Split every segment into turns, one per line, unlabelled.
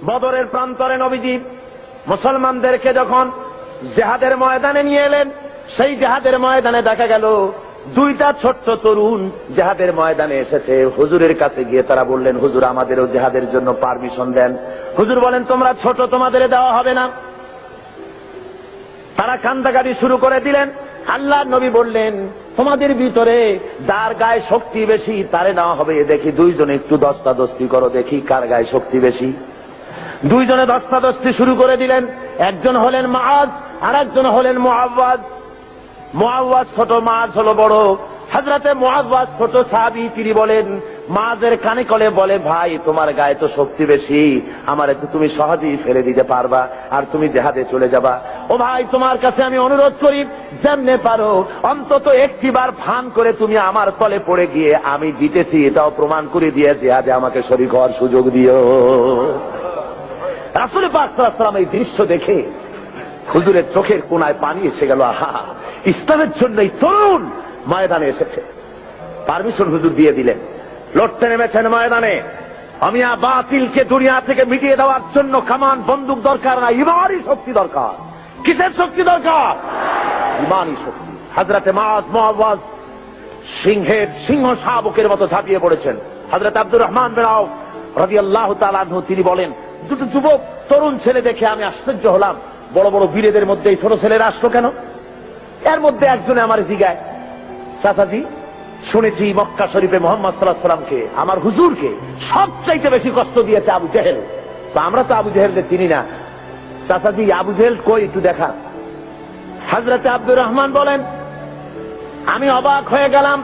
বদরের প্রান্তরে নবীজি মুসলমানদেরকে যখন জিহাদের ময়দানে নিয়ে এলেন, সেই জিহাদের ময়দানে দেখা গেল দুইটা ছোট্ট তরুণ জিহাদের ময়দানে এসেছে। হুজুরের কাছে গিয়ে তারা বললেন, হুজুর আমাদেরও জিহাদের জন্য পারমিশন দেন। হুজুর বলেন, তোমরা ছোট, তোমাদের দেওয়া হবে না। তারা কান্দাকাটি শুরু করে দিলেন। আল্লাহর নবী বললেন, তোমাদের ভিতরে যার গায়ে শক্তি বেশি তারে নেওয়া হবে। দেখি দুইজনে একটু দস্তাদস্তি করো, দেখি কার গায়ে শক্তি বেশি। দুইজনে দস্তাদস্তি শুরু করে দিলেন। একজন হলেন মুআজ, আর একজন হলেন মুআওয়াজ। মুআওয়াজ ছোট, মুআজ হলো বড়। হযরতে মুআওয়াজ ছোট সাহাবী, তিনি বলেন, মুআজের কানে কলে বলে, ভাই তোমার গায়ে তো শক্তি বেশি, আমার একটু তুমি সহজেই ফেলে দিতে পারবা, আর তুমি জিহাদে চলে যাবা। ও ভাই, তোমার কাছে আমি অনুরোধ করি, যেমনে পারো অন্তত একটিবার ভান করে তুমি আমার তলে পড়ে গিয়ে আমি জিতেছি এটাও প্রমাণ করে দিয়ে জিহাদে আমাকে শরীক হওয়ার সুযোগ দিও। রাসূল পাক সাল্লাল্লাহু আলাইহি ওয়াসাল্লাম এই দৃশ্য দেখে হুজুরের চোখের কোণায় পানি এসে গেল। আহা, ইসলামের জন্য এই তরুণ ময়দানে এসেছে। পারমিশন হুজুর দিয়ে দিলেন, লড়তে নেমেছেন ময়দানে। আমিয়া বাতিলকে দুনিয়া থেকে মিটিয়ে দেওয়ার জন্য কামান বন্দুক দরকার না, ইমানি শক্তি দরকার। কিসের শক্তি দরকার? ইমানি শক্তি। হযরতে মুআওয়াজ সিংহের সিংহ শাবকের মতো ঝাঁপিয়ে পড়েছেন। হযরত আব্দুর রহমান বিন আওফ রাদিয়াল্লাহু তাআলা আনহু তিনি বলেন, দুটো যুবক তরুণ ছেলে দেখে আমি আশ্চর্য হলাম, বড় বড় বীরেদের মধ্যে এই ছোট ছেলেরা আসলো কেন? এর মধ্যে একজনে আমার জিগায়, চাচাজি শুনেছি মক্কা শরীফে মুহাম্মদ সাল্লাল্লাহু আলাইহি ওয়াসাল্লামকে, আমার হুজুরকে সবচাইতে বেশি কষ্ট দিয়েছে আবু জেহেল। তো আমরা তো আবু জেহেলকে চিনি না, চাচাজি আবু জেহেল কই একটু দেখা। হযরতে আব্দুর রহমান বলেন, আমি অবাক হয়ে গেলাম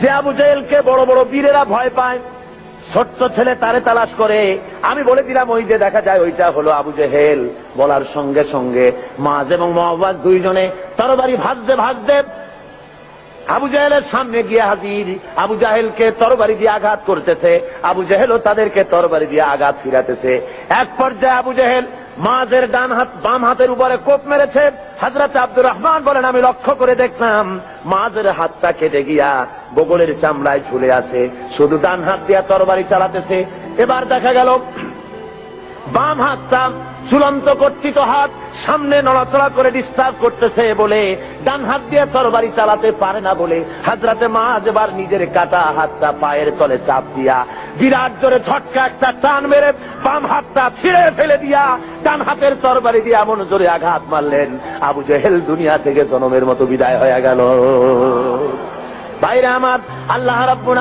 যে আবু জেহেলকে বড় বড় বীরেরা ভয় পায়, ছোট্ট ছেলে তারে তালাশ করে। আমি বলে দিলাম, ওই যে দেখা যায় ওইটা হলো আবু জেহেল। বলার সঙ্গে সঙ্গে মুআজ এবং মুআওয়াজ দুইজনে তরবারি ভাজতে ভাজতে আবু জেহেলের সামনে গিয়ে হাজির। আবু জাহেলকে তরবারি দিয়ে আঘাত করতেছে, আবু জেহেলও তাদেরকে তরবারি দিয়ে আঘাত ফিরাতেছে। এক পর্যায়ে আবু জেহেল মুআজের ডান হাত বাম হাতের উপরে কোপ মেরেছে। হযরত আব্দুর রহমান বলেন, আমি লক্ষ্য করে দেখলাম মুআজের হাতটা কেটে গিয়া বগলের চামড়ায় ঝুলে আছে, শুধু ডান হাত দিয়ে তরবারি চালাতেছে। এবার দেখা গেল বাম হাতটা চূড়ান্ত কর্তৃত হাত, সামনে নড়াচড়া করে ডিস্টার্ব করতেছে বলে ডান হাত দিয়ে তরবারি চালাতে পারে না বলে হযরতে মুআজ এবার নিজের কাটা হাতটা পায়ের তলে চাপ দিয়া বিরাট জোরে ঝটকা একটা টান মেরে বাম হাতটা ছিঁড়ে ফেলে দিয়া ডান হাতের তরবারি দিয়ে এমন জোরে আঘাত মারলেন, আবু জেহেল দুনিয়া থেকে জনমের মতো বিদায় হয়ে গেল। ভাইরা আমার, আল্লাহ রাব্বুল